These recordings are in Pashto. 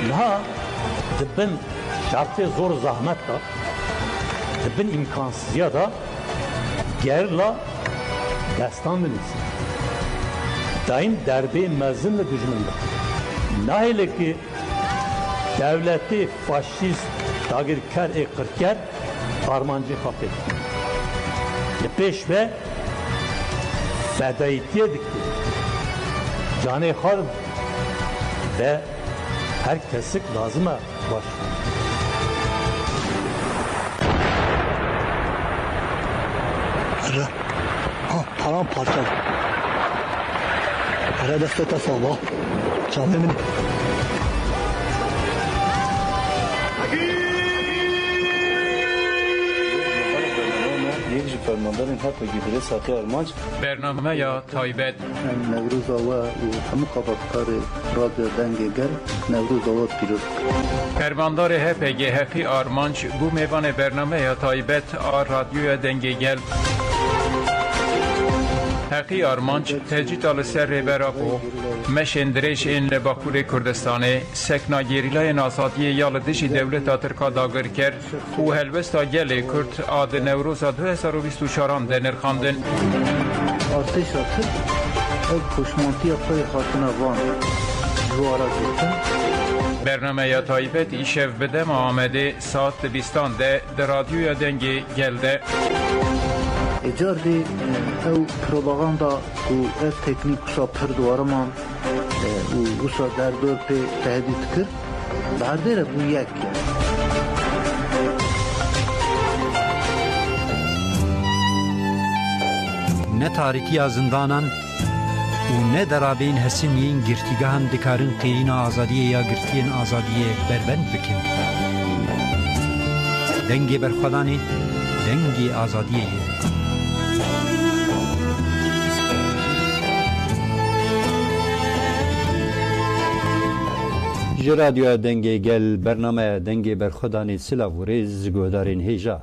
نها دبن شرطي زور زحمت دا دبن امکانسیزیا دا گرلا دستان بنیسی داین دربه مزن لدجمن دا نهیله که devleti faşist dagirker ekirker armancı kapet. Peş ve fedayetiye dikti. Canı hal ve herkeslik lazıma baş. Param parça. Hele destete sabah. Canımın. فرماندارین حتی گیدره ساعتی آرمانج برنامه یا تایبت نوروز آوا و همه قابطکار رادیو دنگگر نوروز آوا پیروز فرماندار HPG هفی آرمانج بو میوان برنامه یا تایبت رادیو دنگگل حقی آرمانج تجدید آل سر ریبرا بو مشندرش این لباکور کردستانه سکنا گیریلای ناساتی یال دشی دولت ترکا داگر کرد و هلوستا گل کرد آد نوروز 2024 دنرخاندن آرتش راتر کشمانتی اپای خاتنا وان جوارا دیتن برنامه یا تایبت ایشف بدم آمده ساعت 20 ده رادیو دنگی گلده اجار دی او پروپاگاندا و او تکنیک سا پر دوارمان و سا در دور پی تهدید کرد برداره بو یک نه تاریکی زندانان و نه درابین حسینین گرتیگاهن دکارن قیرین آزادیه یا گرتین آزادیه بربند بکن دنگی برخودانی دنگی آزادیه رادیو دنگی گل برنامه دنگی برخودانی سلاو و ریز گودارین هیجا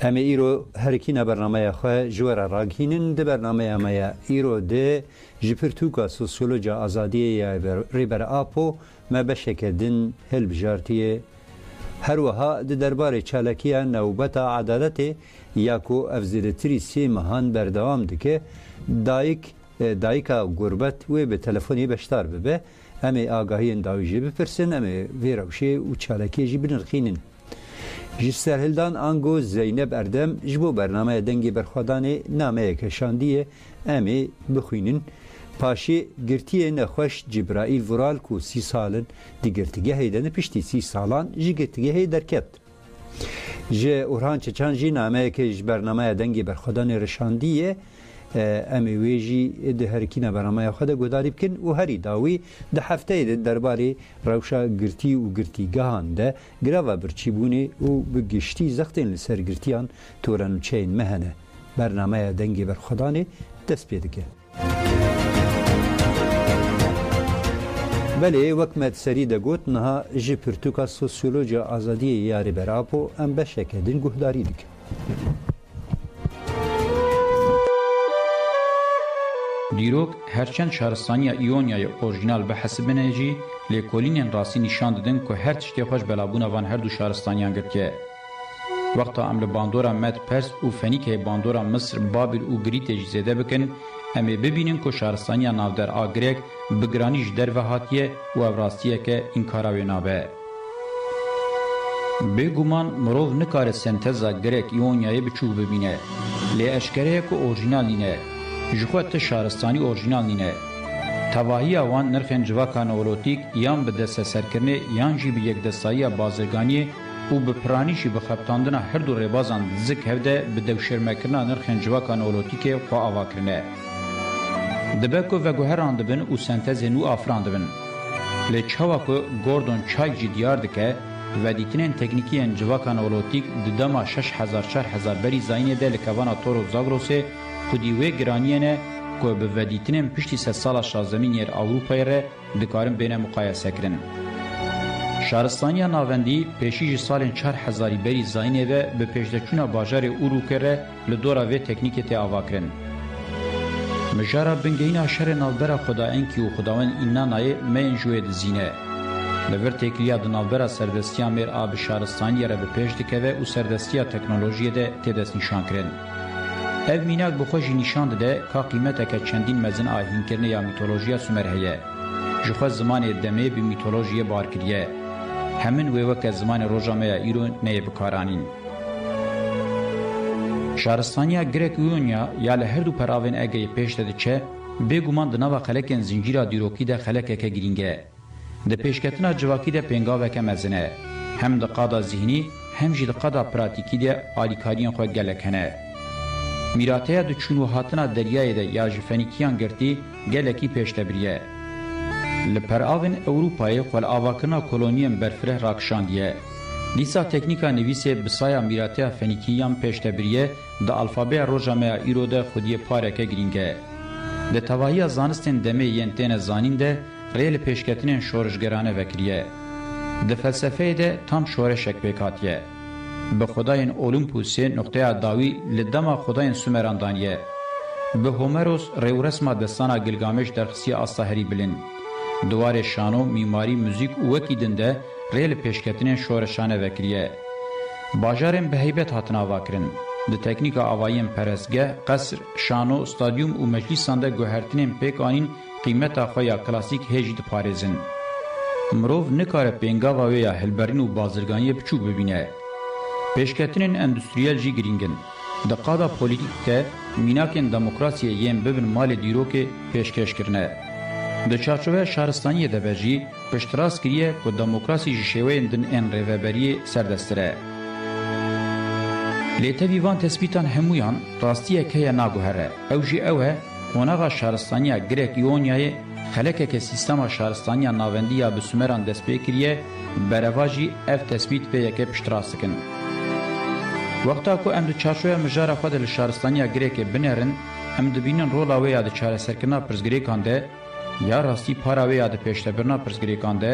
اما ایرو هرکین برنامه خواه جور راگهینن ده برنامه اما ایرو ده جپرتوکا سوسیولوژا آزادیه ریبر آپو ما بشکدن هل بجارتیه هر وها ده درباره چالکیه نوبت عدالت یاکو افزیدتری سی مهان بردوام دکه دایکا گربت و به تلفنی بشتار ببه امی آگاهی داویجی بپرسن امی ویروشه و چالکی جی بنرخینن جستر هلدان آنگو زینب اردم جبو برنامه دنگی برخوادانی نامه کشاندیه امی بخوینن پاشی گرتیه نخوش جبرائیل ورال کو 30 سالن دی گرتیگه هیدن پشتی 30 سالان جی گرتیگه هی درکت جی اورهان چچان جی نامه کش برنامه دنگی برخوادانی رشاندیه امی ویجی ده هرکینه برنامه خود گوداری بکن و هری داوی ده هفته ده درباره روشا گرتی و گرتیگاهان ده گراوا برچیبونی و بگشتی زختین لسر گرتیان تورن چین مهنه برنامه دنگی برخودانی دست پیده که بله وکمت سری ده گوت نها جی پرتوکا سوسیولوژیا آزادی یاری براپو ام بشکه دین گهداری دکه دیروک هرچند شهرستانی ایونیای اورجینال به حسب نجی لیکولینین راسی نشان دادن که هر تشتی خوش بلابونا وان هر دو شهرستانیان گرتیه وقتا عمل باندورا مد پرس و فنیکه باندورا مصر بابل و گریت جزیده بکن امی ببینن که شهرستانیان نافدر آگریک بگرانیش در وحاتیه و اوراستیه که انکاراوی نابه بگومان مروف نکار سنتزا گریک ایونیای بچوک ببینه لی اشکره که اورجینال نینه جخوت شهرستانی اورجینال نینه تواهی آوان نرخین جواکان اولوتیک یان به دست سرکرنه یان جی به یک دستایی بازرگانی و به پرانیشی به خبتاندن هر دو ربازان زک هفته به دوشرمکرنا نرخین جواکان اولوتیک خوا آواکرنه دبکو و گوهران دبن و سنتز نو آفران دبن لی چاواکو گوردون چای جی دیار دکه و دیتنین تکنیکین جواکان اولوتیک ددما 6000 بری زاینه ده لکوانا تورو زاگروسه خودیوه گرانیانه که به ودیتنین پشتی 3 سال شازمین یر اوروپای ره دکارن بین مقایسه کرن. شهرستانی ناوندی پیشیج سالین 4000 بری زاینه و به پیشدچونا باجار اوروکه ره لدورا و تکنیک تی آوا کرن. مجارا بنگین اشر نالبرا خدا انکی و خداوند اینا نای مین جوید زینه. لور تکلیه دنالبرا سردستیا میر آب شارستانی را به پیش دکوه و سردستیا تکنولوژی ده تدست نشان کرن. اف میناک بخوشی نشان ده که قیمت که چندین مزن آهین کرنه یا میتولوژیا سومر هیه. جخوا زمان دمه بی میتولوژی بار کریه. همین ویوک زمان روژامه ایرو نیه بکارانین. شارستانیا گرک یونیا یا لهر دو پراوین اگه پیش داده چه بگومان دناوا خلکن زنجیرا دیروکی ده خلکه که گرینگه. ده پیشکتنا جواکی ده پنگاوه که مزنه. هم ده قادا ذهنی هم جی ده قادا پراتیکی ده آلیکارین خواه گلکنه. میراته ده چونو هاتنا دریای ده یا جفنیکیان گرتی گلکی پیش دبریه. لپراوین اوروپای خوال آواکنا کلونیم برفره راکشاندیه. لیسا تکنیکا نویسه بسایا میراته فنیکیان پیش دبریه ده الفابه روژامه ایرو ده خودی پارکه گرینگه. ده تواهی زانستین دمه ینتین زانین ده ریل پیشکتنین شورشگرانه وکریه. ده فلسفه ده tam شورشک بیکاتیه. به خداین اولمپوسی نقطه داوی لدما خداین سومراندانیه. به هومروس ریورسما دستانا گلگامش درخصی آستاهری بلین. دوار شانو میماری موزیک اوکی دنده ریل پیشکتنین شورشانه وکریه. باجارن به هیبت هاتنا واکرن. د تکنیک آوایین پرسگه، قصر، شانو، استادیوم و مجلسان ده گوهرتنین پیکانین قیمت خویا کلاسیک هجید پارزن. مروف نکاره پینگاوا ویا هلبرین و بازرگانی بچوک ببینه. پیشکتنین اندستریال جی گرینگن. ده قادا پولیتیک که میناکین دموکراسی یم ببن مال دیرو که پیشکش کرنه. ده چارچوه شهرستانی ده بجی پشتراس کریه که دموکراسی جشوه دن این ریوبری سردستره. لیته وان تثبیتان همویان راستیه که ناگوهره. او جی اوه قوناغا شهرستانیا گرک یونیای خلکه که سیستما شهرستانیا ناوندیا بسومران دست بکریه برواجی اف تثبیت به یکه پشتراسکن. وقتا که ام دو چارچوه مجاره خود لشهرستانیا گرک بنرن ام دبینن رولاوه یا ده چاره سرکنا پرزگریکان ده یا راستی پاراوه یا ده پیشتبرنا پرزگریکان ده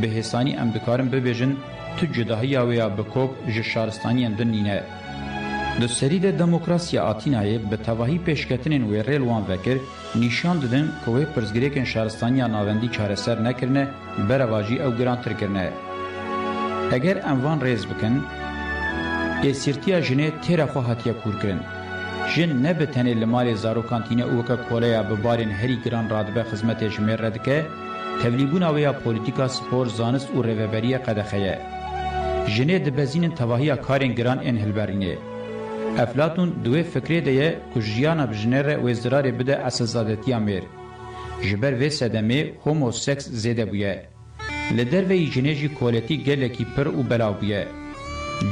به حسانی ام دکارن ببیجن تو جداهی یا بکوک ج شهرستانیا دنینه. د سری دموکراسی آتینای به تواهی پیشکتنین و ریل وان وکر نشان دادن که وی پرزگریکن شهرستانی ناوندی چارەسەر نکرنه برواجی او گرانتر کرنه. اگر اموان ریز بکن ایسیرتیا جنه تیرا خو هاتیا کور کرن. جن نه به تنه لمال زارو کانتینه اوکا کولیا ببارین هری گران رادبه خدمت جمیر ردکه تولیبون اویا پولیتیکا سپور زانست و ریوبری قدخیه. جنه دبزین تواهی کارین گران انهلبرینه. افلاطون دوی فکری ده که جیانا بجنر و ازدرار بده اساسادتی امیر. جبر و سدمه هوموسکس زیده بویه. لدر و ایجنیجی کولتی گلکی پر و بلاو بویه.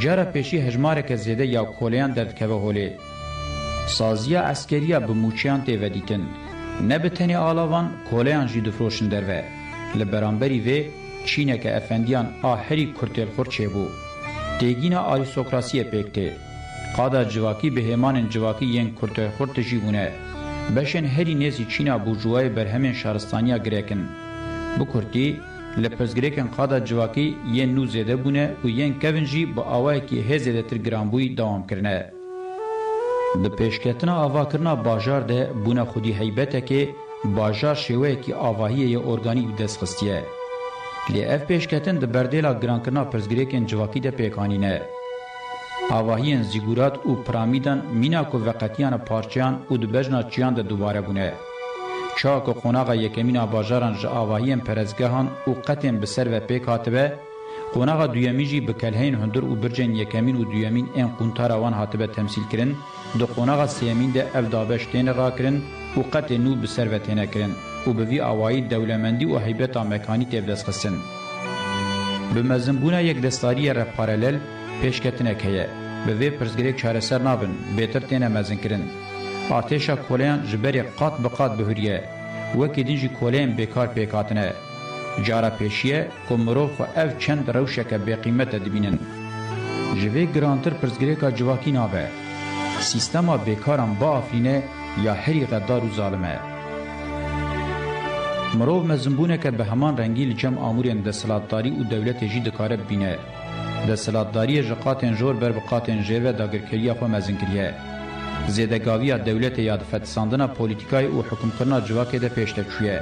جارا پیشی هجماره که زیده یا کولیان درد که هولی. سازیا عسکریا بموچیان تیوه دیتن. نبتنی آلاوان کولیان جی دفروشن دروه. لبرانبری و چینه که افندیان آهری کرتل خور چه بو. تیگینا آریستوکراسی پیکته. قادا جواکی به همان جواکی ین کرته خورت جیونه بشن هری نزی چینا بورژوای برهمن شهرستانیا گریکن بو کرتی لپرزگریکن قادا جواکی ین نو زده بونه و ین کونجی با آوای کی هزده تر گرانبوی دوام کرنه د پیشکتنا آوا کرنا باجار ده بونه خودی حیبته که باجار شوه کی آواهی ی ارگانیک دست خستیه لی اف پیشکتن د بردیلا گران کرنا پرزگریکن جواکی ده پیکانینه آواهین زیگورات و پرامیدن مینا کو وقتیان پارچیان و دبجنا چیان ده دوباره بونه. چاک و قوناغا یکمین باجاران جا آواهین پرزگاهان و قطن بسر و پیک هاتبه قوناغا دویمی جی بکلهین هندر و برجن یکمین و دویمین این قونتاروان هاتبه تمثیل کرن دو قوناغا سیمین ده افدابش تین را کرن و قطن نو بسر و تینه کرن و بوی آواهی دولمندی و حیبتا مکانی تیبدست خستن. بمزنبونه یک دستاری را پارالل پیشکتنه که به وی پرزگریک چارەسەر نابن بهتر تینه مزن کرن. آتیشا کولیان جبری قات بقات بهوریه وکی دینجی کولیان بیکار پیکاتنه. جارا پیشیه که مروف و اف چند روشک به قیمت دبینن. جوی گرانتر پرزگریکا جواکی نابه. سیستما بیکاران با آفرینه یا هری غدار و ظالمه. مروف مزنبونه که به همان رنگی لجم آمورین دستلاتداری و دولت جی دکاره بینه. دستلاتداری جقاتن جور بر بقاتن جیوه داگرکریه خو مزنکریه. زیدگاوی دولت یاد فتساندنا پولیتیکای و حکم کرنا جواکه ده پیشتکشویه.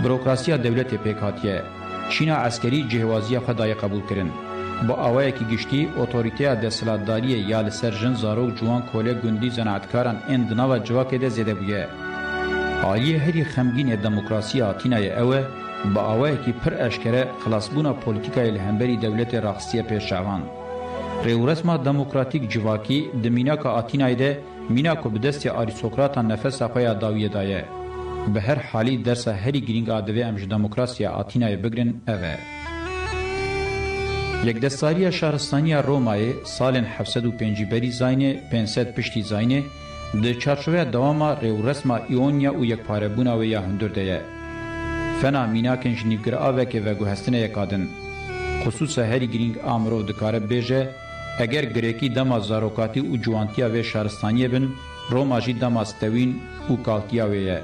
بروکراسی دولت پیکاتیه. چینا عسکری جهوازی خدای قبول کرن با اوای کی گشتي اوتوریته د سلطداری یا لسرجن زاروک جوان کوله گوندی زنعتکاران اندنا و جواکه ده زده بویه عالی هری خمگین دموکراسی آتینای اوه با اوای کی پر اشکره خلاصبونا پولیتیکای لهمبری دولت راخصیه پیشوان ریورسما دموکراتیک جواکی دمینا که آتینای ده مینا که بدست آریستوکراتان نفس اخویا داویه دایه به هر حالی درس هری گرینگ آدوه امج دموکراسی آتینای بگرن اوه یک دستاری شهرستانی رومای سال 705 بری زاینه 500 پشتی زاینه د چارچوبه دواما ریورسما ایونیا او یک پاره بونا و یا هندرده فنا مینا کنج نیوگر آوه و گوهستنه یکادن خصوصا هری گرینگ آمرو دکاره بیجه اگر گریکی دما زاروکاتی او جوانتیا و شهرستانی بن روما جی دما ستوین او کالتیا ویه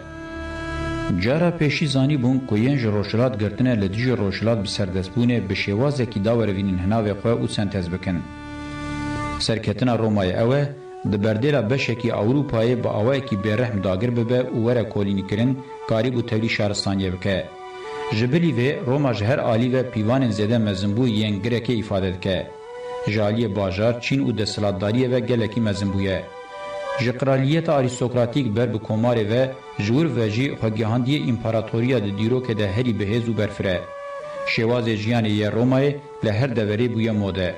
جارا پیشی زانی بون کوینج روشلات گرتنه لدیج روشلات بسردسبونه بشیوازه کی داوروینین هناوی خواه او سنتز بکن. سرکتنا رومای اوه ده بردیلا بشکی اوروپای با اوه کی بیرحم داگر ببه او وره کولینی کرن کاری بو تولی شهرستانیه بکه. جبلی و روما جهر آلی و پیوان زده مزنبو ینگره که افاده که. جالی باجار چین او دستلاتداریه و گلکی مزنبویه. جقرالیت آریستوکراتیک بر بکوماره و جور و جی خواگهاندی امپاراتوریا ده دیرو که ده هری بهزو برفره. شواز جیانی یه رومای لهر دوری بویا موده.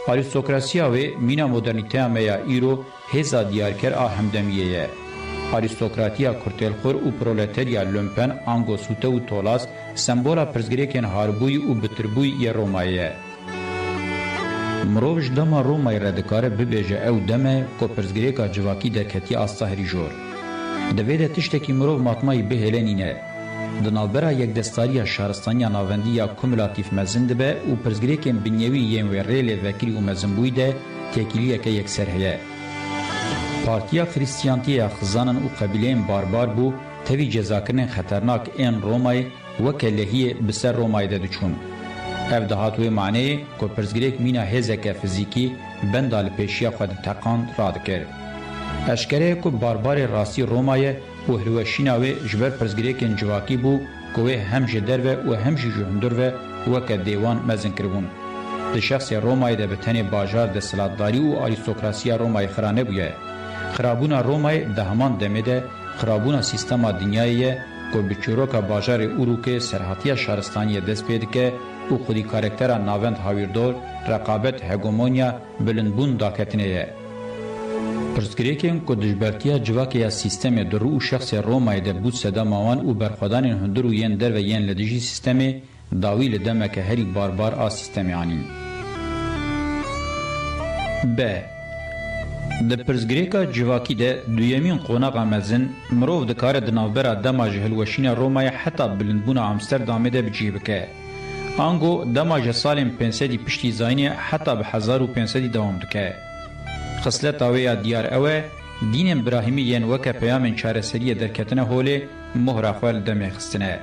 آریستوکراسیا و مینا مدرنیته همه ایرو هزا دیارکر آهمدمیه یه. آریستوکراتیا کرتلخور و پرولتریا لومپن آنگو سوته و تولاس سمبولا پرزگریکن هاربوی و بتربوی یه رومایه. مروج دما رومای ردکاره ببیجه او دمه که پرزگریکا جواکی درکتی آستاهری جور. دویده تشتکی مروف ماتمایی بهلنینه. دنالبرا یک دستاری شهرستانی ناوندی یا کمولاتیف مزند به و پرزگریکن بنیوی یم و ریل وکری و مزنبوی ده تکیلیه که یک سرهیه. پارتیا خریستیانتی خزانن و قبیلین باربار بو توی جزاکرن خطرناک این رومای وکلهی بسر رومای ده دچون. اف دهاتوی معنی که پرزگریک مینا هزک فیزیکی بندال پیشیا خود تقان راد کرد. اشکره که باربار راسی رومای و هلوشیناوی جبر پرزگریکن جواکی بو که هم جدر و هم جهندر و که دیوان مزن کربون. ده شخص رومای ده بتنی باجار ده سلطداری و آریستوکراسی رومای خرانه بویه. خرابونا رومای ده همان دمیده خرابونا سیستما دنیاییه که بچوروکا باجار اوروک سرحاتی شهرستانی دست پید که او خودی کارکتر ناوند هاویردور رقابت هگومونیا بلندبون داکتنه پرسکریکن که دجبرتیا جواکیا سیستم درو و شخص رومای ده بود صدا ماوان و برخودان هندرو ین در و ین لدیجی سیستم داوی لدمک هری باربار آ سیستم آنین. ب. د پرزګریکا جواکی ده دویمین قوناغا مزن مروف د کار د نوبره دماج هلوشینا رومای حتی بلندبون امستردام ده بجیبکه آنگو دماج سالم 500 پشتی زاینه حتی به 1500 دوام دکه خصلت اویا دیار اوه دین ابراهیمی ین وک پیام چارسری درکتنه هوله مهر خپل دمه خستنه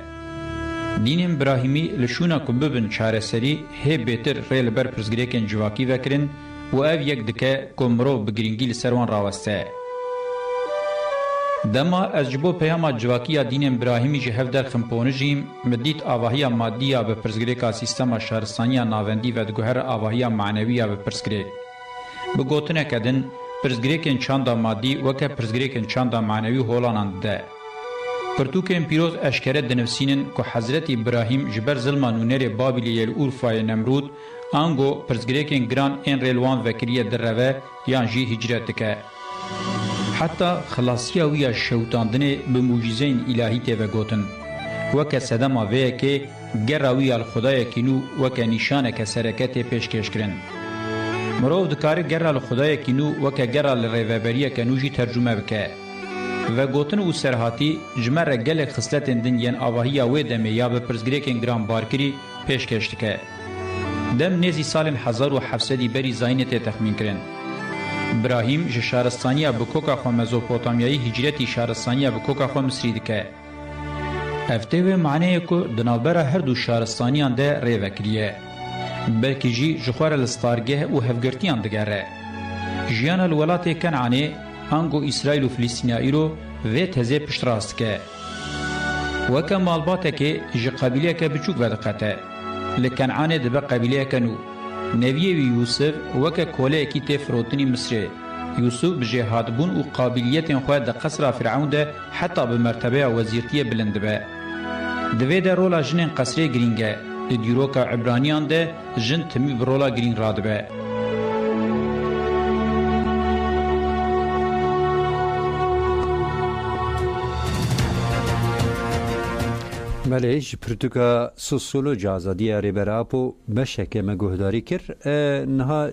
دین ابراهیمی لشونا کوبن چارسری هی بهتر ریل بر پرزګریکن جواکی وکرین و او یک دکه کمرو بگرینگی لسروان راوسته. دما از جبو پیاما جواکی دین ابراهیمی جهف در خمپونجیم مدید آواهی مادی به پرزگریکا سیستم شهرستانی ناوندی و دگوهر آواهی معنوی به پرزگریک. بگوتنه کدن پرزگریکن چاندا مادی وکه پرزگریکن چاندا معنوی هولانند ده. پرتوک امپیروز اشکره دنفسینن که حضرت ابراهیم جبر ظلمانونر بابلی الورفای نمرود آنگو پرزگریکن گران این ریلوان وکریه در روه یان جی هجرت که. حتی خلاصیا ویا شوتاندنه به موجزین الهی تیوه گوتن. وکه صدما ویه که گراوی الخدای کنو وکه نشانه که سرکت پیشکش کرن. مروف دکاره گرال خدای کنو وکه گرال ریوبریه کنو جی ترجمه بکه. و گوتن او سرحاتی جمر گل خصلت دن ین آواهی و دمه یا به پرزگریکن گران بارکری پیشکش که. دم نزی سال 1700 بری زاینت تخمین کرن. ابراهیم شهرستانی بکوکا خو مزوپوتامیایی هجرتی شهرستانی بکوکا خو مصری دکه. افته و معنی کو دنابره هر دو شهرستانیان ده ریوکریه. بلکه جی جخوار الستارگه و هفگرتیان دگره. جیان الولات کنعانی انگو اسرائیل و فلسطینیا ایرو و تزه پشت راست که. وەکە ماڵباتێکێ ji قەبیلەیەکە بچووک بەدقەتە li Kenanê dibe qebîleyeke nû neviyê wî Yûsif weke koleyekî tê firotinî Misrê Yûsif bi jêhatbûn û qabiliyetên xwe di qesra Fir'ewn de heta bi mertebeya wezîrtiyê bilind dibe divê de rola jinên qesrê girîng e li dîroka Ebraniyan de jin timî bi rola girîng radibe بله ji pirtûka sosyoloji azadiya rêberapo beşeke me guhdarî kir niha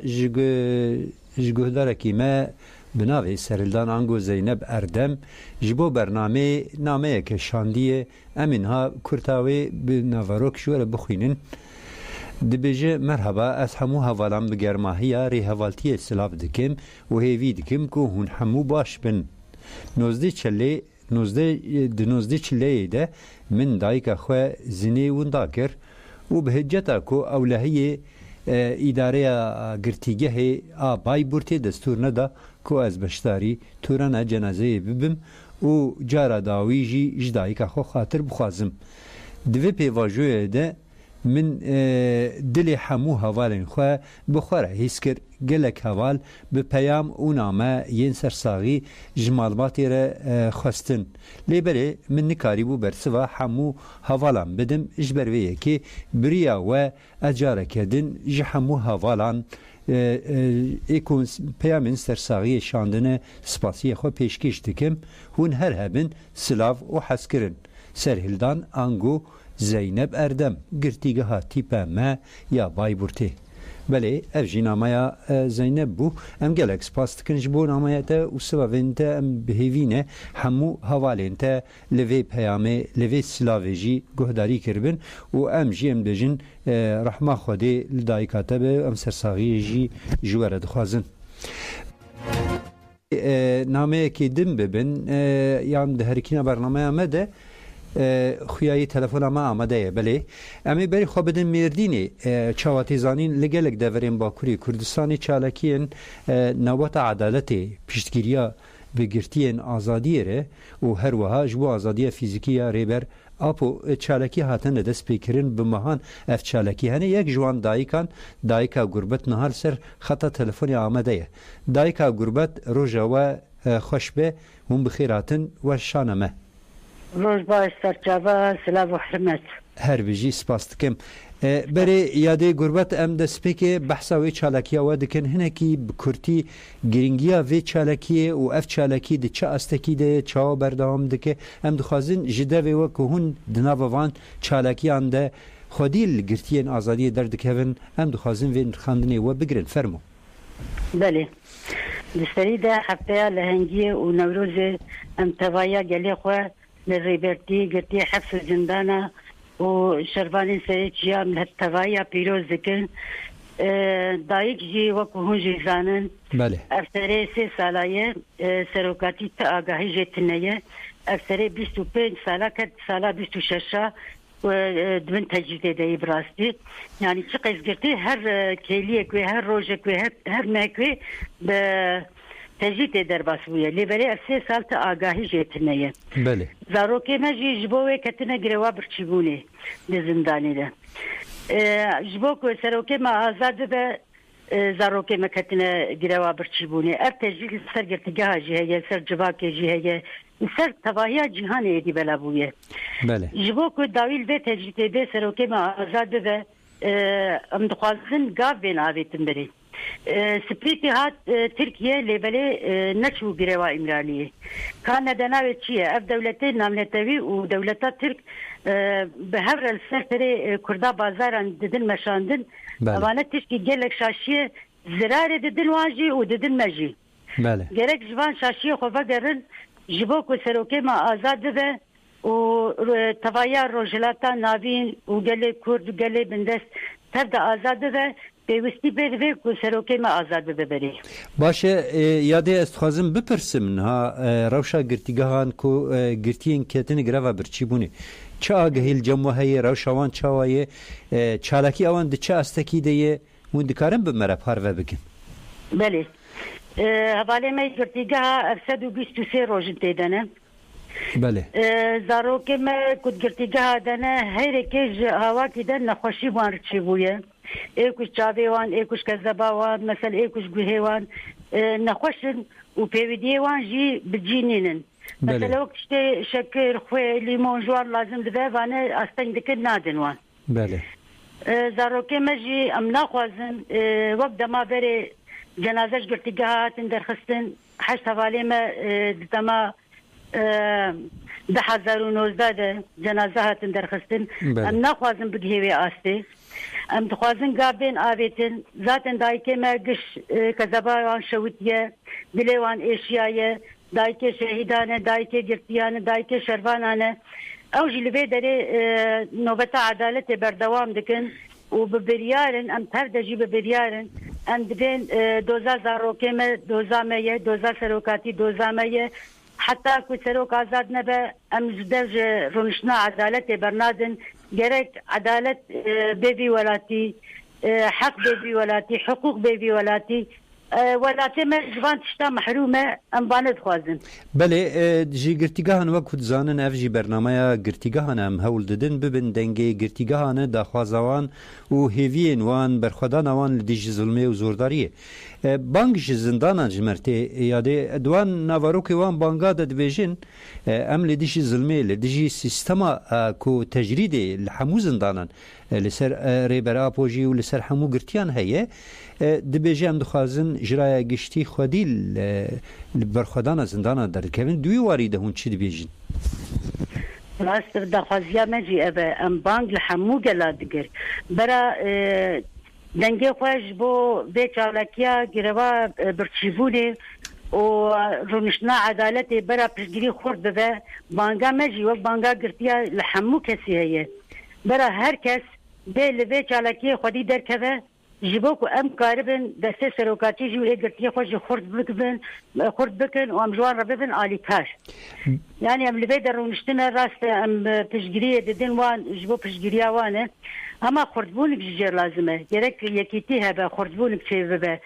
ji guhdarekî me bi navê Serhildan Ango Zeynep Erdem ji bo bernamê nameyeke şandiye em ê niha kurta wê bi naverok ji were bixwînin dibêje merheba ez hemû hevalan bi germahiya rêhevaltiyê silav dikim û hêvî dikim ku hûn hemû baş bin di nozdê çileyê de min dayika xwe zinê winda kir û bi hicceta ku ewlehiyê îdareya girtîgehê a Bayburtê destûr neda ku ez beşdarî torana cenazeyê bibim û cara dawî jî ji dayika xwe xatir bixwazim. Di vê pêvajoyê de min dilê hemû hevalên xwe bi xwe re hîs kir gelek heval bi peyam û name yên sersaxî ji malbatê re xwestin. Lêberê min nikarîbû bersiva hemû hevalan bidim ji ber vê yekê biriya we ez careke din ji hemû hevalan peyamên sersaxiyê şandine spasiyê xwe pêşkêş dikim hûn her hebin silav û hezkirin. Serhildan Ango Zeynep Erdem girtîgeha tîpa me ya Bayburtê. Belê ev jî nameya Zeynep bû. Em gelek spas dikin ji bo nameya te û sibavên te em bihêvîne hemû hevalên te li vê peyamê li vê silavê jî guhdarî kiribin û em jî em dibêjin rehma Xwedê li dayika te be em sersaxiyê jî ji were dixwazin. Nameyekê din bibin yan di herîkîna bernameya me de خویایی تلفن ما آماده بله امی بری خواب بدن میردینی چاواتی زانین لگلک دورین باکوری کردستانی چالکین نوات عدالتی پشتگیریا بگرتین آزادی ره و هر وها جبو آزادی فیزیکی ریبر اپو چالکی هاتن دست پیکرین بمهان اف چالکی هنه یک جوان دایکا گربت نهار سر خطا تلفنی آماده دایکا گربت روژا و خوشبه هم بخیراتن و شانمه روز باش سرچاوه سلاو و حرمت هر بجی سپاس دکم بری یاده گربت ام دسپیک بحثا وی چالکیه و دکن هنه کی بکرتی گرینگیا وی چالکیه و اف چالکی ده چه استکی ده چه بردام دکه ام دخوازن جده وی و که هون دنابوان چالکیان ده خودی لگرتین آزادی دردکهون ام دخوازن وی خاندنی و بگرن فرمو بله دستری ده هفته لهنگیه و نوروز ام توایا گلی خواه للريبرتي قلتي حفظ زندانة وشربانين سريتشيا من التوايا بيروز ذكر دايك جي وكوهن جي زانن بله أفسري 3 سالاية سروكاتي تآقاهي جيتنية أفسري 25 سالا كد سالا 26 ودمن تجديد داي براستي يعني تقيس قلتي هر كيليك وهر روجك وهر ماكوي تجديد درباس بويا لبري 3 سال تآقاهي جيتنية بله زاروكي ما جي جبوه كتنا قروا برچبوني لزنداني ده جبوكو سروكي ما آزاد به زاروكي ما كتنا قروا برچبوني اب تجديد سر قرتقاها جي هي سر جواكي جي هي سر تواهيا جهان ايدي بلا بويا بله جبوكو داويل به تجديد ده سروكي ما آزاد به امدخوازن قاب بين آبيتن بري سپریتی هات ترکیه لیبله نشو گروا امرانیه کان ندناوی چیه اف دولتی نامنتوی و دولتا ترک به هر سرتری کردا بازاران ددن مشاندن اوانه تشکی گلک شاشیه زرار ددن واجی و ددن مجی گرک جوان شاشیه خوبه گرن جبوک و سروکه ما آزاد به و توایا روجلاتا ناوین و گلی کرد و گلی بندست تبدا آزاد به پیوستی بروی که سروکی ما آزاد ببری باشه یاده استخوازم بپرسم ها روشا گرتیگاهان که گرتیین کتن گروا برچی بونه چه آگهیل جمعه های روشاوان چه وایه چالکی آوان ده چه استکی ده مندکارم بمره پارو بگن بله حواله ما گرتیگاه 723 روژن تیدنه بله زاروکه ما کدگرتیگه هادنه هر کج هوا کدن نخوشی وان رچی بویه ایکوش چاوی وان ایکوش کذبا وان مثلا ایکوش گوهی وان نخوشن و پیویدی وان جی بجینینن مثلا وقت شکر خوی لیمون جوار لازم دبه وانه استنگ دکر نادن وان بله زاروکه ما جی ام نخوازن وقت دما بره جنازش گرتیگه هاتن درخستن حشت حوالی ما دما 2019 جنازه هاتن درخستن ام نخوازن بگهیوی آسته ام دخوازن قابین آویتن ذاتن دایکه ما گش کذبا وان شوتیه دلی وان ایشیایه دایکه شهیدانه دایکه گرتیانه دایکه شروانانه او جلوه داره نوبت عدالت بردوام دکن و ببریارن ام پردجی ببریارن ام دبین دوزا زاروکه دوزا میه دوزا سروکاتی دوزا میه حتی که سروک آزاد نبه ام زدرج رونشنا عدالت برنادن گرک عدالت بیوی ولاتی حق بیوی ولاتی حقوق بیوی ولاتی ولاتی ما جوان تشتا محرومه ام باند خوازن بله جی گرتیگاهان وقت زانن اف جی برنامه گرتیگاهان ام هول ددن ببن دنگی گرتیگاهان داخوازوان و هیوین وان برخودان وان لدیج ظلمه و زورداریه بانگ جی زندانا جمرته یاده دوان نواروکی وان بانگا دا دبیجن ام لدیج ظلمه لدیج سیستما کو تجریده لحمو زندانان لسر ریبرا پوجی و لسر حمو گرتیان هیه دبیجه ام دخوازن جرای گشتی خودی برخودان زندانا در کبین دوی واری ده هون چی دبیجن راست دخوازیا مجی ابا ام بانگ لحمو گلا دگر برا دنگی خوش بو به چالکیا گروا برچیبونه و رونشنا عدالت برا پشگیری خورد ببه بانگا مجی و بانگا گرتیا لحمو کسی هیه برا هر کس به لبه چالکی خودی درکبه جبو کو ام قاربن دسته سروکاتی جو گرتیا خوش خورد بکن و ام جوان رببن آلی کار یعنی ام لبه در رونشتنا راست ام پشگیری ددن وان جبو پشگیری وانه اما خردبونك جير لازمه gerek yekiti hebe خردبونك çe bebe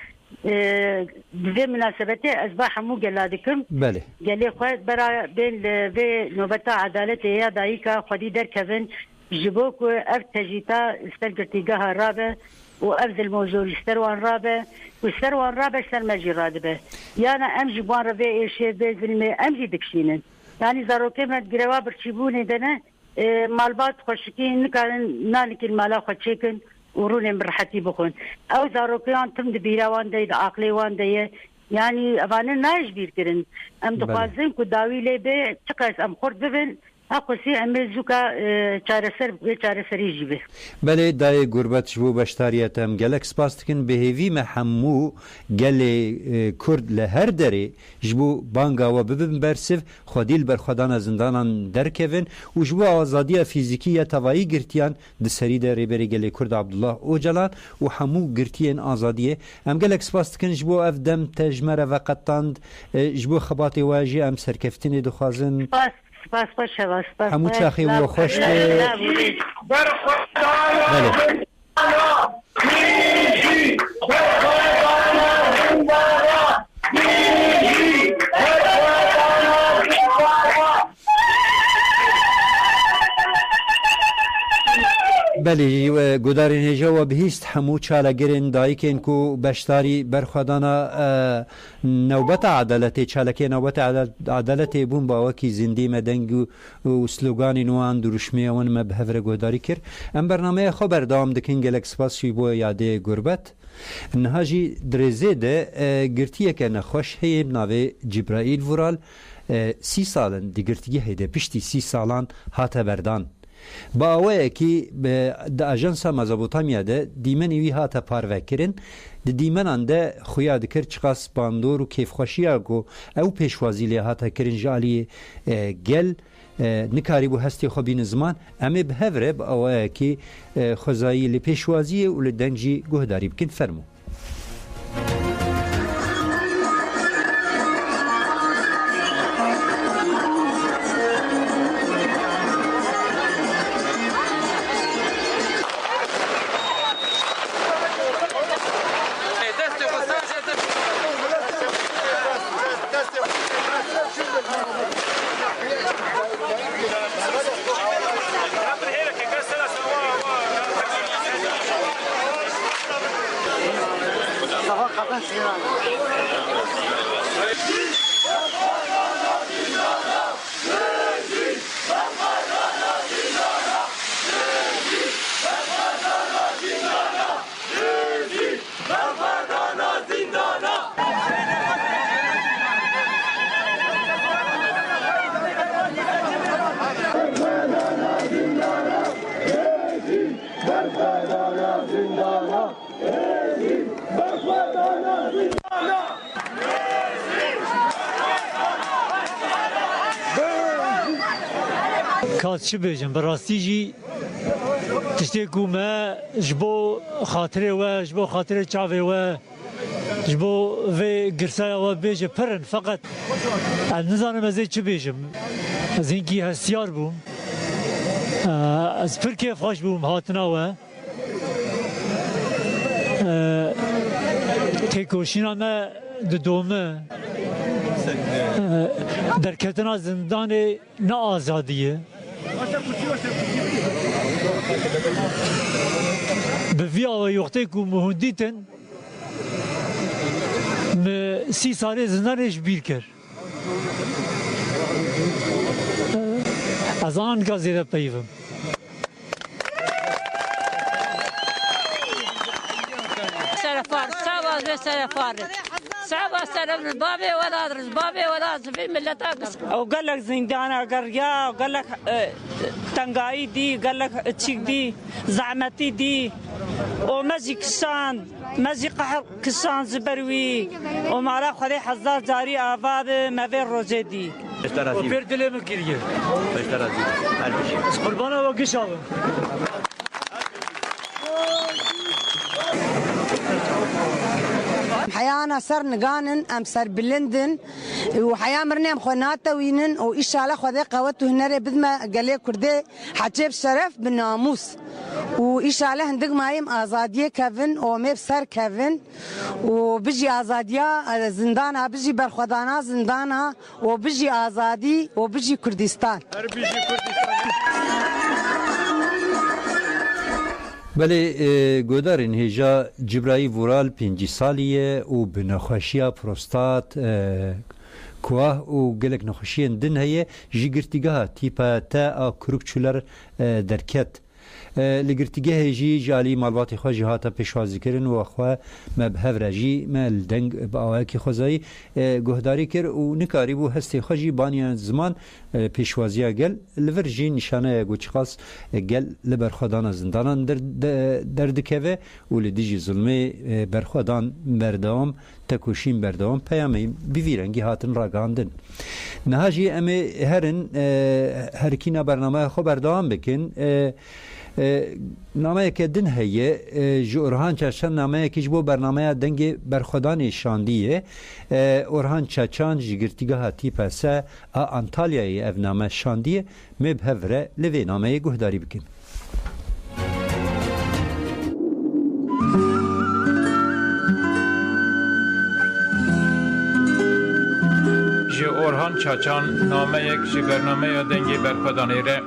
ve münasebete ezbah mu geladikim bale geli xwe bera ben ve nobeta adalete ya daika xwedî derkevin jibo ku ev tejîta ister girtîgeha rabe û ev zilmozor ister wan rabe û ister wan rabe ser me jî radibe yani em jî wan re vê êşê vê zilmê em jî dikişînin yani zarokê me gireva birçîbûnê de ne مالبات خوشکی نکردن نالیکن مالا خوشکن ورونه برحتی بخون او زاروکیان تم دبیروان دید عقلیوان دیه یعنی اوانه نایش بیر کرن ام دخوازن که داوی لی به چقدر ام خورد ببین اقوسی امی زوکا چارسری جیبه بله دای گربت جبو بشتاریت ام گلک سپاس دکن بهیوی محمو گل کرد لهر داره جبو بانگا و ببین برسف خودیل برخودان زندانان درکوین و جبو آزادی فیزیکی یا توایی گرتیان دسری داره بری گل کرد عبدالله اوجلان و همو گرتیان آزادیه ام گلک سپاس دکن جبو اف دم تجمره وقتاند جبو خباتی واجی ام سرکفتین دخوازن سپاس خوش هوا سپاس همو چاخی و خوش بله گودارین هجا و بهیست همو چاله گرین دایکین کو بشتاری برخودانا نوبت عدالتی چالکی نوبت عدالتی بون با وکی زندی مدنگ و سلوگانی نوان درشمی اون مبهور گوداری کر ام برنامه خبر دام دکن گلک سپاس شی بو یاده گربت نهاجی درزه ده گرتیه که نخوش هی ناوی جبرائیل ورال 30 سالن دی گرتیه هیده پشتی 30 سالان هاته بردان با اوه که د اجنسا مزابوتامیا ده دیمنی وی هاته پارو کرن د دیمنان ده خویا دکر چقاس باندور و کیف خوشیا گو او پیشوازی لی هاته کرن جالی گل نکاری بو هستی خوبین زمان امی به هفره با اوه که خوزایی لی پیشوازی و لدنجی گهداری بکن فرمو کاس چی بیشم براستی جی تشتی کومه جبو خاطره و جبو خاطره چاوه و جبو و گرسای و بیشه پرن فقط نزانم از چی بیشم از اینکی هستیار بوم از پر کیف خوش بوم هاتنا و تکوشینا ما دومه در کتنا زندان نه آزادیه به ویا و یوخته کو مهندیتن م 30 سال زندانش بیر کرد از آن گازیده پیوم سرفار سواز به سرفار سبا سرم بابي ولاد بابي ولاد في ملتاك او قال لك زندان قال يا قال لك تنقاي دي قال لك تشيك دي زعمتي دي ومزي كسان مزي قحر كسان زبروي ومعرف خلي حزار جاري آباد ما في روزي دي وبير دلم كيريه قربانا وقشاو حيانا سر نقانن ام سر بلندن وحيا مرنيم خوناتا وينن وإيش على خذي قوته هنري بدما قالي كردي حجيب شرف بالناموس وإيش على هندق مايم آزادية كيفن وميب سر كيفن وبيجي آزادية زندانها بيجي برخدانا زندانها وبيجي آزادي وبيجي كردستان بله گودارین هجا جبرایی ورال 5 سالیه و به نخوشی پروستات کواه و گلک نخوشی دن هیه جگرتیگاه تیپا تا کروکچولر درکت لگرتیگه هجی جالی مالبات خواه جهاتا پیشوازی کرن و خواه مبهف رجی مل دنگ با آواکی خوزایی گهداری کر و نکاری بو هستی خواه جی بانیان زمان پیشوازی گل لور جی نشانه گوچ خاص گل لبرخوادان زندانان دردکوه و لدیجی ظلمه برخوادان بردام تکوشین بردام پیامی بیویرنگی هاتن راگاندن نهاجی امی هرن هرکینا برنامه خو بردام بکن نامه که دن هیه جورهان چاشان نامه که جبو برنامه دنگ برخودان شاندیه اورهان چاچان جگرتیگاه تیپسه انتالیای اف نامه شاندیه مبهوره لوی نامه گهداری بکن اورهان چاچان نامه یک جی برنامه دنگ برخودانی ره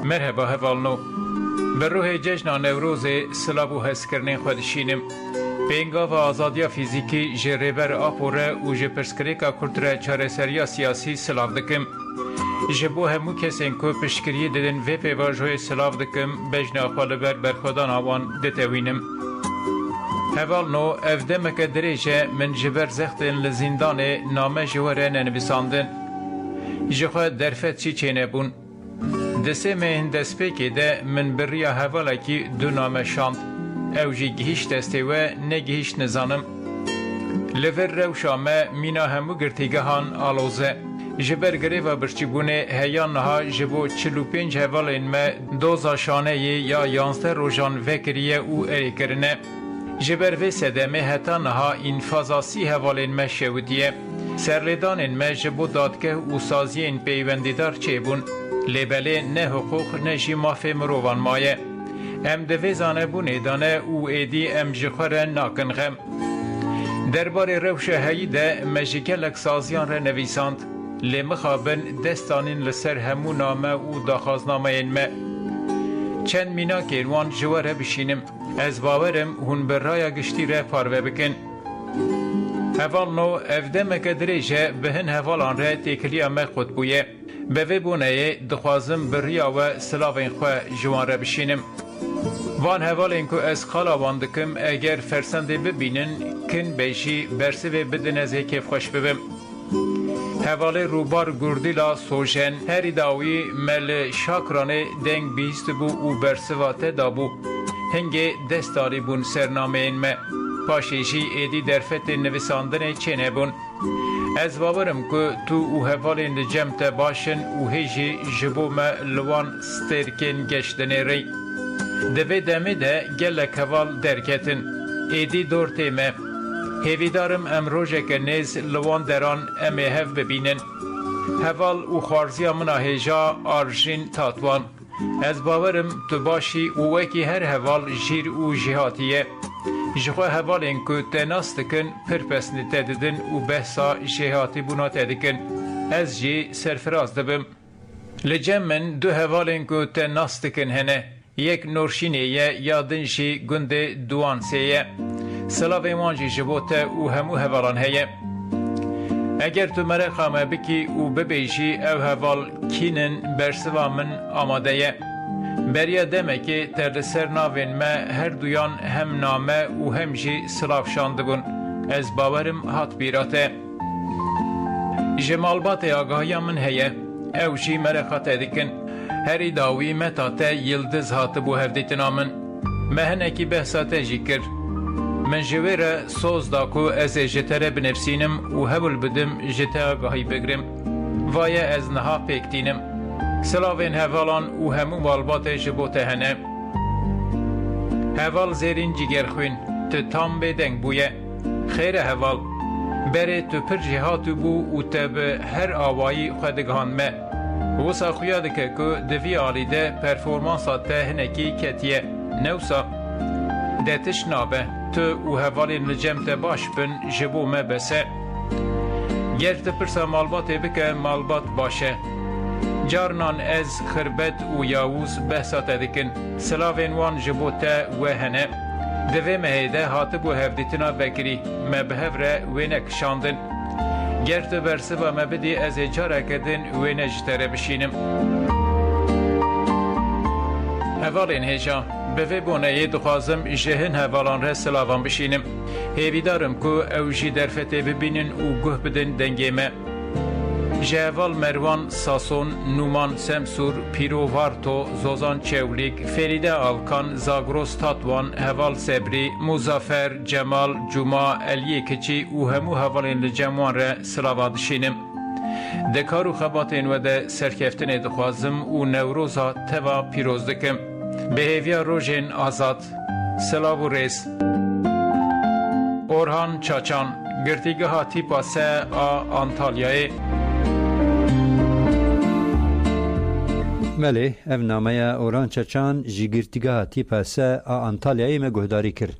مرحبا هوالنو به روح جشن نوروز سلاب و هسکرنین خودشینم بینگا و آزادیا فیزیکی جریبر آپوره و جپرسکریکا کورتره چاره سریا سیاسی سلاف دکم جبو همو کسین که پشکری ددن و پیواجوی سلاف دکم بجن آخوال برخودان آوان دتوینم هوالنو افدمک دریجه من جبر زختن لزیندان نامه جواره ننویساندن جخوا درفت چی چینه بون دسته مهن دسپیکی ده من بریا حوالا کی دو نامه شاند او جی گهیش دسته و نگهیش نزانم لور روشامه مینا همو گرتیگه هان آلوزه جبر گریو برچیبونه هیان نها جبو 45 حوالا اینمه دوزا شانه یا 11 روژان وکریه او اری کرنه جبر و سدمه هتا نها انفازاسی حوالا اینمه شودیه سرلیدان اینمه جبو دادگه او سازی این پیوندیدار چه بون لیبله نه حقوق نه جی مافی مروان مایه ام دوی زانه بونه دانه او ایدی ام جخوره ناکن غم درباره روش هایی ده مجیکلک سازیان را نویساند لی مخابن دستانین لسر همو نامه او داخازنامه اینمه چند مینا کیروان جواره بشینم از باورم هون برای گشتی ره پارو بکن هوال نو افدمک دریجه بهن هوالان ره تکلی امه خود بویه به وی بونه دخوازم بریا و سلاوین خواه جوان ره بشینم وان هوالین که از خالاوان دکم اگر فرسنده ببینن کن بیشی برسی و بدن از کیف خوش ببم هوال روبار گردیلا سوژن هری داوی مل شاکرانه دنگ بیست بو و برسواته دابو هنگه دستاری بون سرنامه این مه پاشیشی ایدی درفت نویساندن چنه بون از باورم که تو او هوالین جمت باشن و هیجی جبو ما لوان سترکن گشتنه ری دوی دمه ده گلک هوال درکتن ایدی دور تیمه هیویدارم امروژه که نیز لوان دران امه هف ببینن هوال و خوارزی منا هیجا آرژین تاتوان از باورم تو باشی و وکی هر هوال جیر و جهاتیه جخوا هوال این که تناست کن پرپسنی تددن و بحثا جهاتی بونا تدکن از جی سرفراز دبم لجم من دو هوال این که تناست کن هنه یک نورشینیه یا دنشی گنده دوانسیه سلاوی وانجی جبوته و همو هوالان هیه اگر تو مره خامه بکی و ببیشی او هوال کینن برسوا من آماده یه بریا دمه که تر سر ناوین ما هر دویان هم نامه و هم جی سلاف شانده بون از باورم هات بیراته جمالبات آگاهی من هیه او جی مره خاته دکن هری داوی متاته یلدز هات بو هفدیتنا من مهنکی بحثاته جی کر من جویره سوز داکو از جتره بنفسینم و هبول بدم جته آگاهی بگرم وایه از نها پیکتینم سلاوین هوالان و همو بالبات جبوته هنه هوال زیرین جگر خوین تو تام بدنگ بویه خیر هوال بره تو پر جهاتو بو و تب هر آوایی خودگان مه وسا خویاده که دوی آلیده پرفورمانسات هنکی کتیه نوسا دتش نابه تو و هوالین لجمت باش بن جبو ما بسه گرت پرسا مالبات بکه مالبات باشه جارنان از خربت و یاوز بحثات دکن سلاوین وان جبوته و هنه دوی مهیده هاتب و هفدیتنا بکری مبهوره وینک شاندن گرت برسه و مبدی از اجاره کدن وینجتره بشینم هوالین هیجا به وی بونه دخوازم جهن هوالان ره سلاوان بشینم هیویدارم که اوجی درفته ببینن و گوه بدن دنگیمه جوال مروان ساسون نومان سمسور پیرووارتو زوزان چولیک فریده آلکان زاگروس تاتوان هوال سبری مزافر جمال جمع علی کچی و همو هوالین لجموان ره سلاوان دشینم دکارو خباتین و ده سرکفتن دخوازم و نوروزا توا پیروز دکم به هیویا روژین آزاد سلاو و ریس اورهان چاچان گرتیگه ها تیپا سه آنتالیای ملی اف نامه اوران چچان جی گرتیگه تیپا سه آنتالیای ما گهداری کرد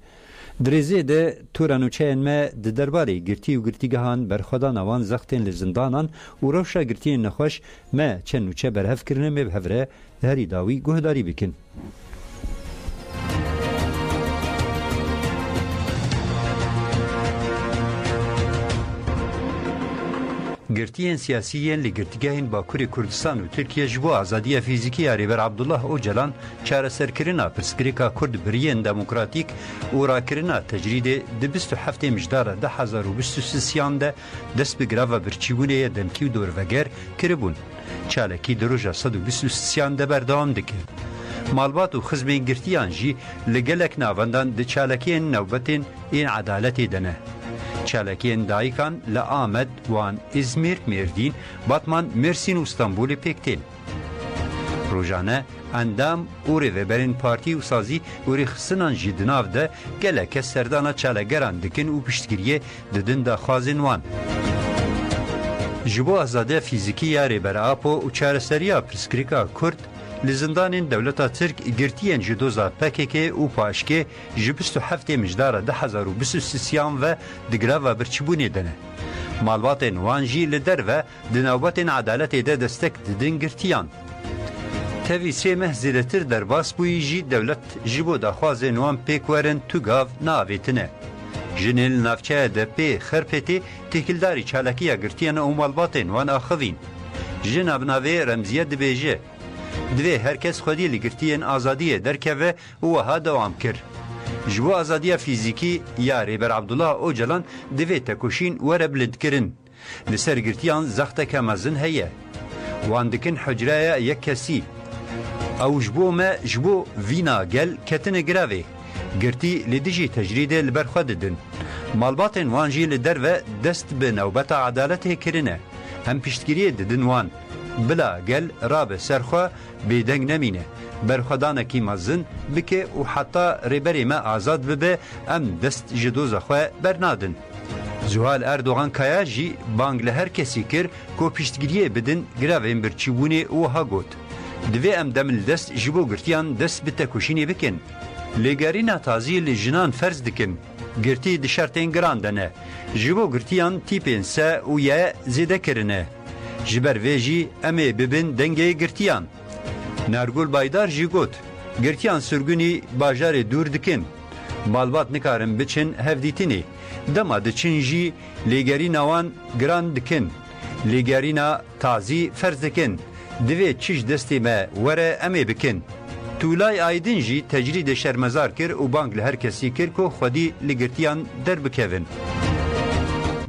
درزی ده تورانوچین ما ده درباری گرتی و گرتیگه هان برخدا نوان زختین لزندانان و روشا گرتین نخوش ما چنوچه برهف کرنه می بهوره هری داوی گهداری بکن گرتیین سیاسیین لگرتیگاهین باکوری کردستان و ترکیه جبو آزادی فیزیکی عریبر عبدالله اوجلان چاره سرکرنا پرسکریکا کرد بریین دموکراتیک و راکرنا تجرید ده 27 مجدار 2023 ده دست بگراو برچیبونه دمکی و دوروگر کربون چالکی دروجا 123 ده بردام دکر مالبات و خزمین گرتیان جی لگلک ناوندان ده چالکین نوبتین این عدالتی دنه چالکین دایکان لآمد وان ازمیر مردین باتمان مرسین و استانبول پیکتین روزانه اندام اوری وبرین پارتی و سازی اوری خسنان جدناف ده گلک سردانا چالگران دکن و پشتگیریه ددن دا خوازن وان جبو آزاده فیزیکی یاری براپو و چارسریا پرسکریکا کرد لزندان دولتا ترک گرتیین جدوزا پکیک و پاشکه جبستو هفته مجدار 2023 و دگرا و برچبونی دنه مالبات وانجی لدر و دنوبات عدالت ده دستک ددن گرتیان تەوی سێ مەه زیرەتر دەرباس بووی ژی دەولەت ji بۆ daxwazên wan pêk werin tu gav naavêtine. Jinê li navçeya de pê xerpêtê têkildarî çalakiya girtiyana û malbatên wan axivîn. Ji navnavê Remziye dibêje. Divê herkes xwedî li girtiyên azadiyê derkeve û wiha dewam kir. Ji bo azadiya fîzîkî ya Rêber Abdullah Öcalan divê tekoşîn were bilindkirin. Li ser girtiyan zexteke mezin heye. Wan dikin hücreya yek kesî. Ew ji bo me ji bo vîna gel ketine giravê. Girtî li dijî tecrîdê li ber xwe didin. Malbatên wan jî li derve dest bi newbeta adaletê kirine. Em piştgiriyê didin wan. Bila gel rabe serxwe bêdeng nemîne. Berxwedanekî mezin bike û heta rêberê me azad bibe em dest ji doza xwe bernadin. Zuhal Erdoğan kaya jî bang li her kesî kir ku piştgiriyê bidin giravên birçîbûnê wiha got. Divê em dem li dest ji bo girtiyan dest bi tekoşînê bikin. Lêgerîna tazî li jinan ferz dikin. Girtî di şertên giran de ne. Ji bo girtiyan tîpên se û ye zêde kirine. Ji ber vê jî em ê bibin dengê girtiyan. Nergul Baydar jî got. Girtiyan sürgûnî bajarê dûr dikin. Malbat nikarin biçin hevdîtinê. Dema diçin jî lêgerîna wan giran dikin. Lêgerîna tazî ferz dikin. Divê çiş destê me were em ê bikin. Tûlay Aydin jî tecrîdê şermezar kir û bang li her kesî kir ku xwedî li girtiyan derbikevin.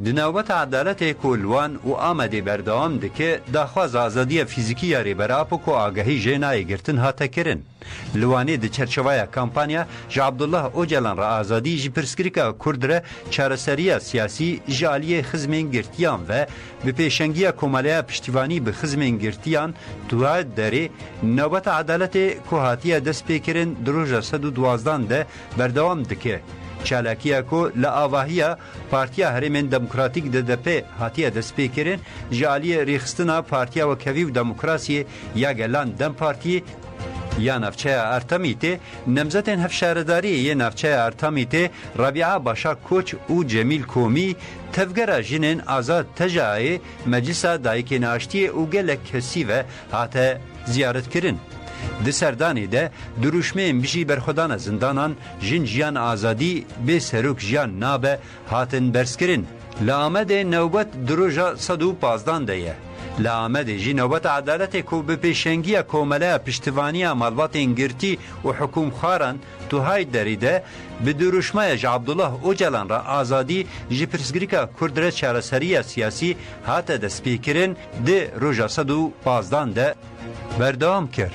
Di navbeta adaletê ku li wan û Amedê berdewam dike, daxwaza azadiya fîzîkî ya Rêber Apû ku agahî jê nayê girtin hate kirin. Li Wanê di çerçevaya kampanya ji Abdullah Öcalan re azadî ji pirsgirêka Kurd re çareseriya siyasî ji aliyê xizmên girtiyan ve bi pêşengiya komaleya piştîvanî bi xizmên girtiyan tuha derê navbeta adaletê ku hatiye dest pêkirin di roja 112 de berdewam dike. Çalakiya ku li avahiya Partiya Herêmên Demokratîk DDP hatiye destpêkirin ji aliyê rêxistina Partiya Wekevî û Demokrasiyê ya Gelan Dem Partiyê ya navçeya Ertemî tê nemzetên hevşaredariyê yê navçeya Ertemî tê Rabîa Başak Koç û Cemîl Komî tevgera jinên azad tejayê Meclisa Dayîkên Aştiyê û gelek kesî ve hate ziyaretkirin. Di serdanê de duruşmeyên bijî berxwedana zindanan jin jiyan azadî bê serok jiyan nabe hatin berskirin. Li Amedê newbet di roja 115 de ye. Li Amedê jî newbeta adaletê ku bi pêşengiya komeleya piştîvaniya malbatên girtî û hikûmxwaran tuhayê derî de bi duruşmaya ji Abdullah Öcalan re azadî ji pirsgirêka Kurd re çareseriya siyasî hate destpêkirin di roja 115 de berdewam kir.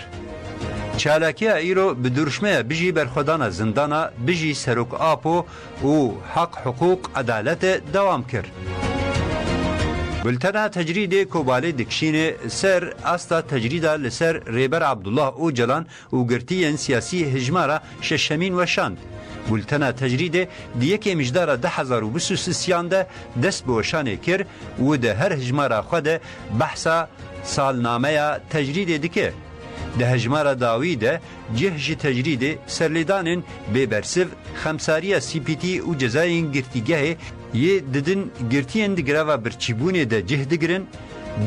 Çalakiya îro bi duruşmeya bijî berxwedana zindana bijî serok Apû û haq hukûq adaletê dewam kir. Bültena tecrîdê kobalê dikişînê ser asta tecrîda li ser Rêber Abdullah Öcalan û girtiyên siyasî hejmara şeşemîn weşand. Bültena tecrîdê di yekê mijdara 2023 de dest bi weşanê kir û di her hejmara xwe de behsa salnameya tecrîdê dike. Di hejmara dawî de cih ji tecrîdê serlêdanên bêbersiv, xemsariya CPT û cezayên girtîgehê yê didin girtiyên di greva birçîbûnê de cih digirin.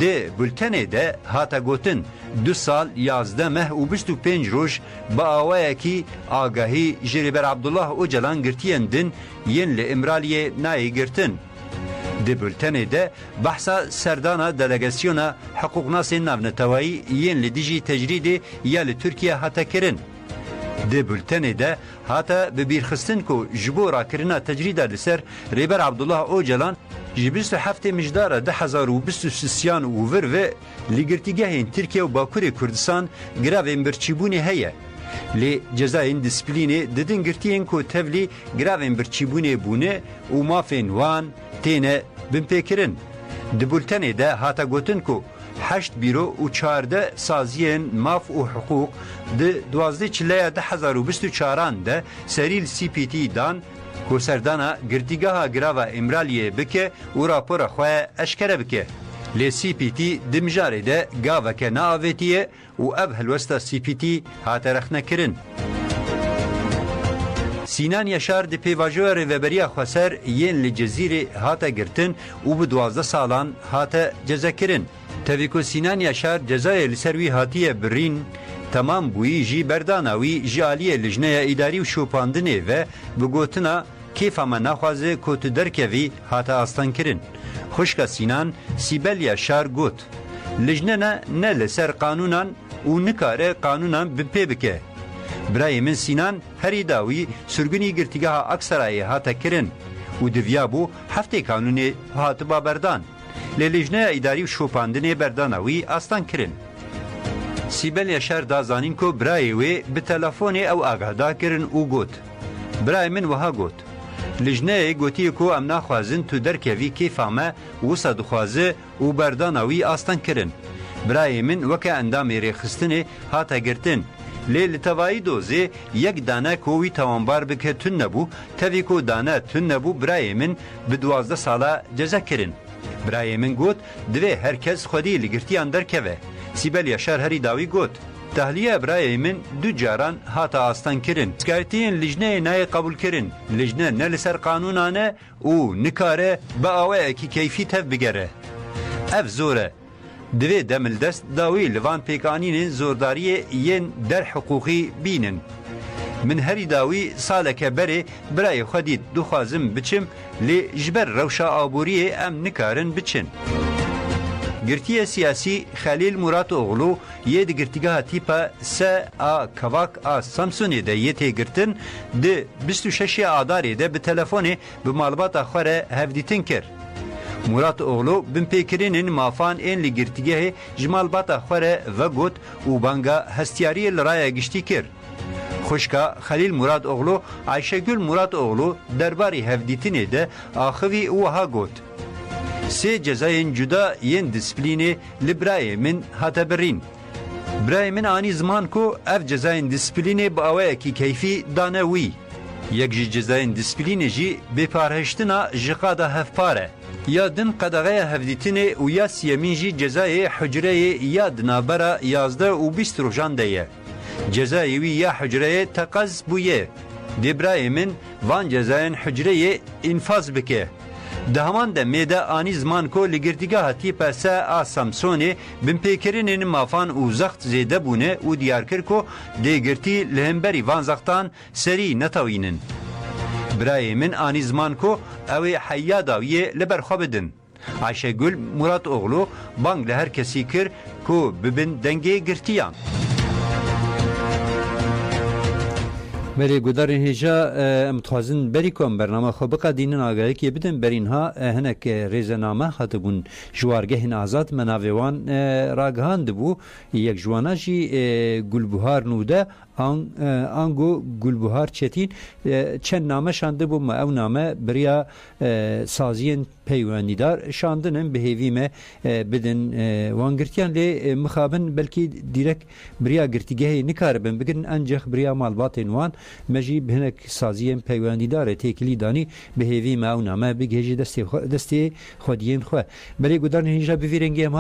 Di bültenê de hata gotin 2 sal 11 meh û 25 roj bi awayekî agahî ji Rêber Abdullah Öcalan girtiyên din yên li Imraliyê nayê girtin. Di bültenê de behsa serdana delegasyona hiqûqnasên navnetewayî yên li dijî tecrîdê ya li Tirkiye hate kirin. Di bültenê de hata bi bîrxistin ku ji bo rakirina tecrîda li ser Rêber Abdullah Öcalan ji 27 mijdara 2023 û vir ve li girtîgehên Tirkiye û Bakurê Kurdistan giravên birçîbûnê heye. Lê cezayên disiplînê didin girtiyên ku tevlî giravên birçîbûnê bûne û mafên wan têne binpêkirin. Di bültenê de hata gotin ku 8 bîro û 14 saziyên maf û hiqûq di 12 çileya 2024 de serî CPT dan ku serdana girtîgeha grava Imraliyê bike û rapora xwe eşkere bike. Lê CPT di mijarê de gaveke neavêtiye û ev helwesta CPT hate rexnekirin. Sinan Yaşar di pêvajoya rêveberiya Xweser yên li Cezîrê hate girtin û bi 12 salan hate cezekirin. Tevî ku Sinan Yaşar cezayê li ser wî hatiye birîn تمام بویی جی برداناوی جی عالیه لجنه ایداری و شوپاندنه و بگوتنا کیف اما نخوازه که تو درکوی هاتا آستان کرن. خوشکا سینان سیبل یاشار گوت لجنه نه لسر قانونان و نکاره قانونان بپی بکه. برای من سینان هری داوی سرگونی گرتیگاه اکسرای هاتا کرن و دویابو هفته قانونی هاتا با بردان. لجنه ایداری و شوپاندنه برداناوی آستان کرن. سیبل یاشار دازانین که برای وی به تلفن او آگاهدار کرن و گوت. برای من وها گوت. لجنه گوتی که ام نخوازن تو درکوی کیف همه وسا دخوازه و برداناوی آستان کرن. برای من وکه اندام ریخستنه هاتا گرتن. لیل توایی دوزه یک دانه کوی توانبار بکه تن نبو تاوی که دانه تن نبو برای من به 12 ساله جزا کرن. برای من گوت دوی هرکس خودی لگرتیان درکوه. سیبل یاشار هری داوی گوت تحلیه برای من دو جاران هاتا آستان کرن. سکارتین لجنه نای قبول کرن. لجنه نه لسر قانونانه و نکاره با آوه کی کیفی تف بگره. اف زوره. دوی دمل دست داوی لوان پیکانین زورداری ین در حقوقی بینن. من هری داوی سالک بره برای خودی دخوازم بچم لی جبر روشا آبوری ام نکارن بچن. گرتی سیاسی خلیل مراد اوغلو یه د گرتیگاه تیپا سه ا کواک ا سامسونی ده یه تگرتن ده 26 آداری ده به تلفن به معلومات خوره هفدیتن کر. مراد اوغلو بن پیکرینن مافان این لگرتیگاه جمال باتا خوره و گوت و بانگا هستیاری لرای گشتی کر. خوشکا خلیل مراد اوغلو عایشه گل مراد اوغلو درباری هفدیتنی ده آخوی اوها گوت. سه جزاین جدا ین دیسپلینی لبرای من هاتا برین. برای من آنی زمان کو اف جزاین دیسپلینی با اوه کی کیفی دانوی. یک جزاین دیسپلینی جی بپارهشتنا جقادا هفپاره. یا دن قدغه هفدیتنی و یا سیمین جی جزای حجره یا دنابرا 11 و 20 روزان دیه. جزایوی یا حجره تقاز بویه. دی برای من وان جزاین حجره انفاز بکه. دهمان ده میده آنی زمان کو لگردیگاه تیپا سه آ سامسونی بن پیکرینین مافان او زخت زیده بونه او دیار کر کو دیگرتی لهمبری وان زختان سری نتاوینن. برای من آنی زمان کو اوی حیاداویه لبرخوا بدن. عایشه گل مراد اوغلو بانگ لهر کسی کر کو ببن دنگی گرتیان. بله گودارین هیجا متخازن بری کن برنامه خوب قدینن آگاهی که بدن برینها هنک ریزنامه خطبون جوارگه آزاد مناویوان راگهاند بو یک جوانا جی گلبهار نوده آنگو گلبهار چتین چند نامه شانده بو ما او نامه بریا سازین پیوانیدار شاندنن به هیویمه بدن وانگرتیان لی مخابن بلکی دیرک بریا گرتیگه نکاربن بگرن انجخ بریا مالباتین وان مجی بهنک سازین پیوانیدار تکلی دانی به هیویمه او نامه بگهجی دستی خودین خو بلی گودارن هیجا بویرنگی هم